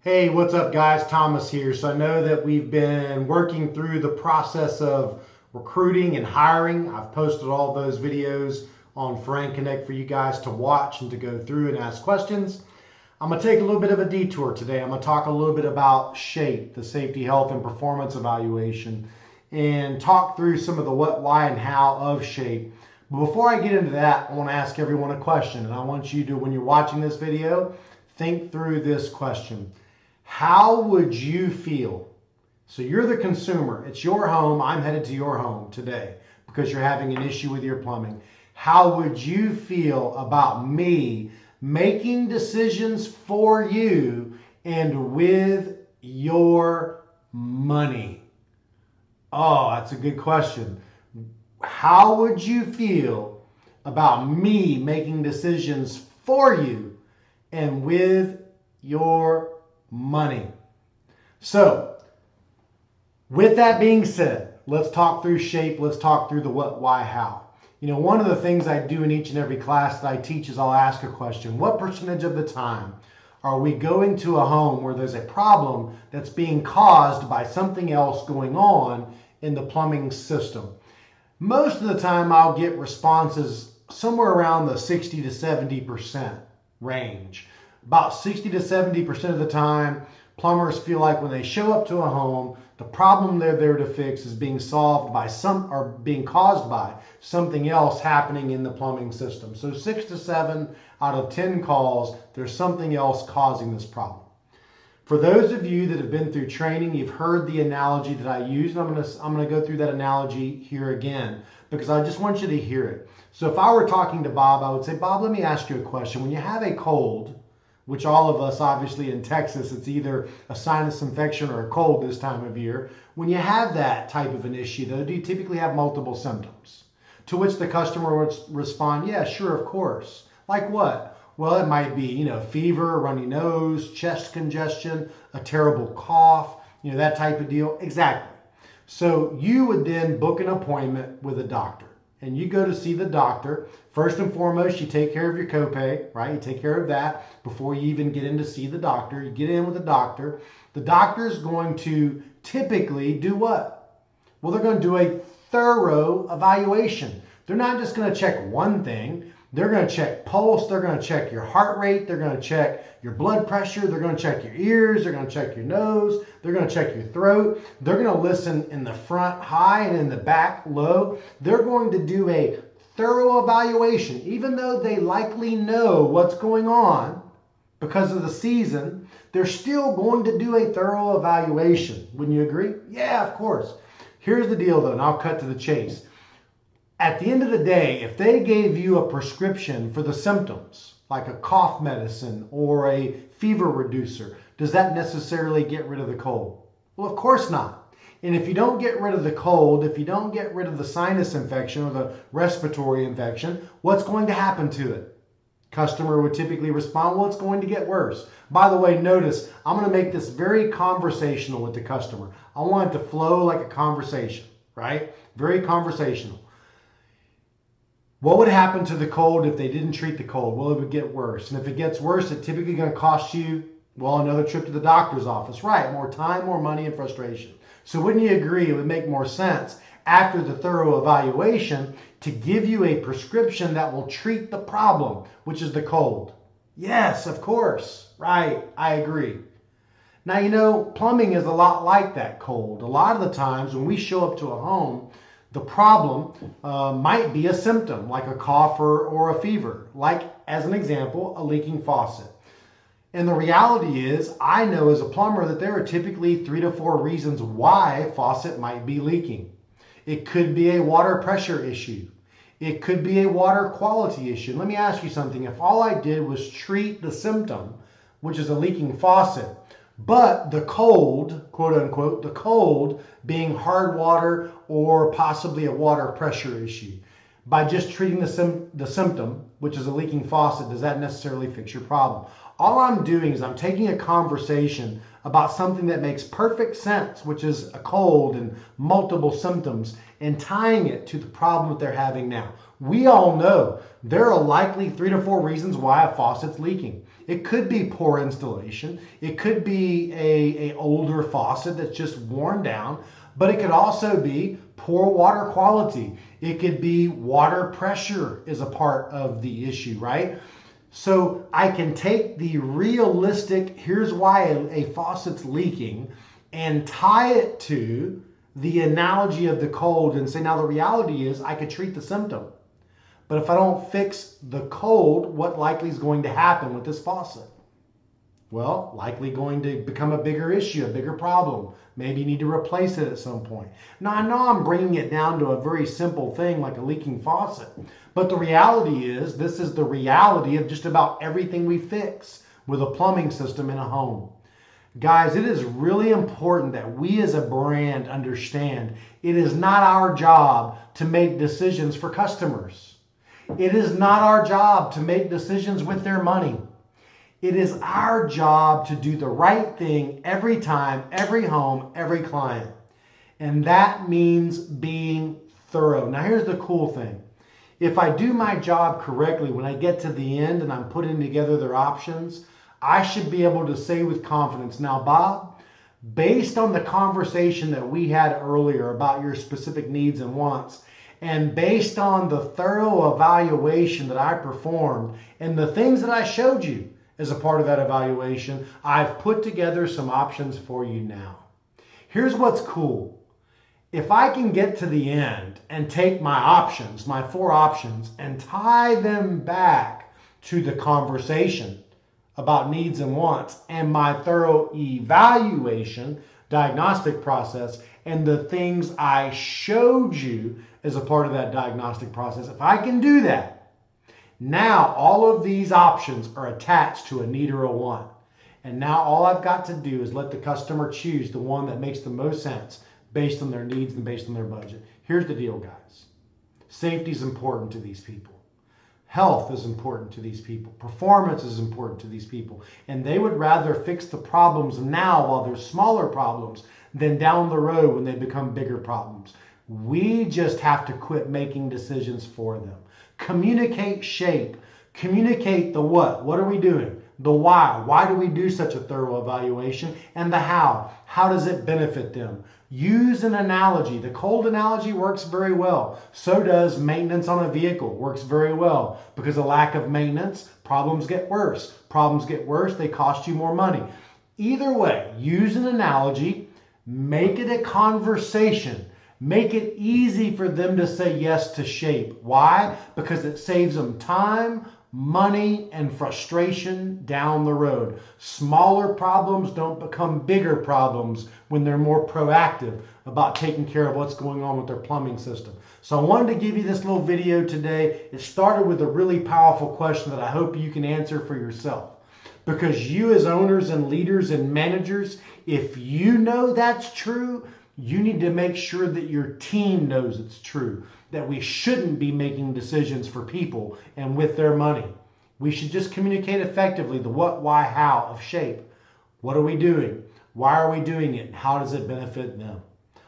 Hey, what's up, guys? Thomas here. So I know that we've been working through the process of recruiting and hiring. I've posted all those videos on Frank Connect for you guys to watch and to go through and ask questions. I'm going to take a little bit of a detour today. I'm going to talk a little bit about SHAPE, the Safety, Health, and Performance Evaluation, and talk through some of the what, why, and how of SHAPE. But before I get into that, I want to ask everyone a question, and I want you to, when you're watching this video, think through this question. How would you feel? So you're the consumer. It's your home. I'm headed to your home today because you're having an issue with your plumbing. How would you feel about me making decisions for you and with your money? Oh, that's a good question. How would you feel about me making decisions for you and with your money? So, with that being said, let's talk through SHAPE. Let's talk through the what, why, how. You know, one of the things I do in each and every class that I teach is I'll ask a question. What percentage of the time are we going to a home where there's a problem that's being caused by something else going on in the plumbing system? Most of the time I'll get responses somewhere around the 60 to 70% range. About 60 to 70% of the time, plumbers feel like when they show up to a home, the problem they're there to fix is being solved by being caused by something else happening in the plumbing system. So 6 to 7 out of 10 calls, there's something else causing this problem. For those of you that have been through training, you've heard the analogy that I used, and I'm gonna go through that analogy here again because I just want you to hear it. So if I were talking to Bob, I would say, Bob, let me ask you a question. When you have a cold, which all of us, obviously in Texas, it's either a sinus infection or a cold this time of year. When you have that type of an issue, though, do you typically have multiple symptoms? To which the customer would respond, yeah, sure, of course. Like what? Well, it might be, fever, runny nose, chest congestion, a terrible cough, that type of deal. Exactly. So you would then book an appointment with a doctor. And you go to see the doctor. First and foremost, you take care of your copay, right? You take care of that before you even get in to see the doctor. You get in with the doctor. The doctor is going to typically do what? Well, they're going to do a thorough evaluation. They're not just going to check one thing. They're going to check pulse. They're going to check your heart rate. They're going to check your blood pressure. They're going to check your ears. They're going to check your nose. They're going to check your throat. They're going to listen in the front high and in the back low. They're going to do a thorough evaluation, even though they likely know what's going on because of the season. They're still going to do a thorough evaluation. Wouldn't you agree? Yeah, of course. Here's the deal, though, and I'll cut to the chase. At the end of the day, if they gave you a prescription for the symptoms, like a cough medicine or a fever reducer, does that necessarily get rid of the cold? Well, of course not. And if you don't get rid of the cold, if you don't get rid of the sinus infection or the respiratory infection, what's going to happen to it? Customer would typically respond, well, it's going to get worse. By the way, notice, I'm going to make this very conversational with the customer. I want it to flow like a conversation, right? Very conversational. What would happen to the cold if they didn't treat the cold? Well, it would get worse. And if it gets worse, it's typically going to cost you, well, another trip to the doctor's office. Right, more time, more money, and frustration. So wouldn't you agree it would make more sense after the thorough evaluation to give you a prescription that will treat the problem, which is the cold? Yes, of course. Right, I agree. Now, plumbing is a lot like that cold. A lot of the times when we show up to a home, the problem might be a symptom like a cough or a fever, like, as an example, a leaking faucet. And the reality is, I know as a plumber that there are typically 3 to 4 reasons why a faucet might be leaking. It could be a water pressure issue. It could be a water quality issue. Let me ask you something. If all I did was treat the symptom, which is a leaking faucet, but the cold, quote unquote, the cold being hard water or possibly a water pressure issue, by just treating the symptom, which is a leaking faucet, does that necessarily fix your problem? All I'm doing is I'm taking a conversation about something that makes perfect sense, which is a cold and multiple symptoms, and tying it to the problem that they're having now. We all know there are likely 3 to 4 reasons why a faucet's leaking. It could be poor installation. It could be a older faucet that's just worn down, but it could also be poor water quality. It could be water pressure is a part of the issue, right? So I can take the realistic, here's why a faucet's leaking, and tie it to the analogy of the cold and say, now the reality is I could treat the symptom. But if I don't fix the cold, what likely is going to happen with this faucet? Well, likely going to become a bigger issue, a bigger problem. Maybe you need to replace it at some point. Now, I know I'm bringing it down to a very simple thing like a leaking faucet, but the reality is this is the reality of just about everything we fix with a plumbing system in a home. Guys, it is really important that we as a brand understand it is not our job to make decisions for customers. It is not our job to make decisions with their money. It is our job to do the right thing every time, every home, every client. And that means being thorough. Now, here's the cool thing. If I do my job correctly, when I get to the end and I'm putting together their options, I should be able to say with confidence, now, Bob, based on the conversation that we had earlier about your specific needs and wants, and based on the thorough evaluation that I performed and the things that I showed you as a part of that evaluation, I've put together some options for you now. Here's what's cool. If I can get to the end and take my options, my 4 options, and tie them back to the conversation about needs and wants and my thorough evaluation, diagnostic process, and the things I showed you as a part of that diagnostic process, if I can do that, now all of these options are attached to a need or a want. And now all I've got to do is let the customer choose the one that makes the most sense based on their needs and based on their budget. Here's the deal, guys. Safety is important to these people. Health is important to these people. Performance is important to these people. And they would rather fix the problems now while they're smaller problems than down the road when they become bigger problems. We just have to quit making decisions for them. Communicate shape. Communicate the what. What are we doing? The why. Why do we do such a thorough evaluation? And the how. How does it benefit them? Use an analogy. The cold analogy works very well. So does maintenance on a vehicle. Works very well. Because of lack of maintenance, problems get worse. Problems get worse, they cost you more money. Either way, use an analogy. Make it a conversation. Make it easy for them to say yes to shape. Why? Because it saves them time, money, and frustration down the road. Smaller problems don't become bigger problems when they're more proactive about taking care of what's going on with their plumbing system. So I wanted to give you this little video today. It started with a really powerful question that I hope you can answer for yourself. Because you as owners and leaders and managers, if you know that's true, you need to make sure that your team knows it's true, that we shouldn't be making decisions for people and with their money. We should just communicate effectively the what, why, how of shape. What are we doing? Why are we doing it? And how does it benefit them?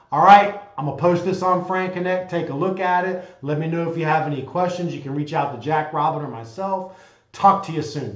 All right, I'm going to post this on Frank Connect. Take a look at it. Let me know if you have any questions. You can reach out to Jack, Robin, or myself. Talk to you soon.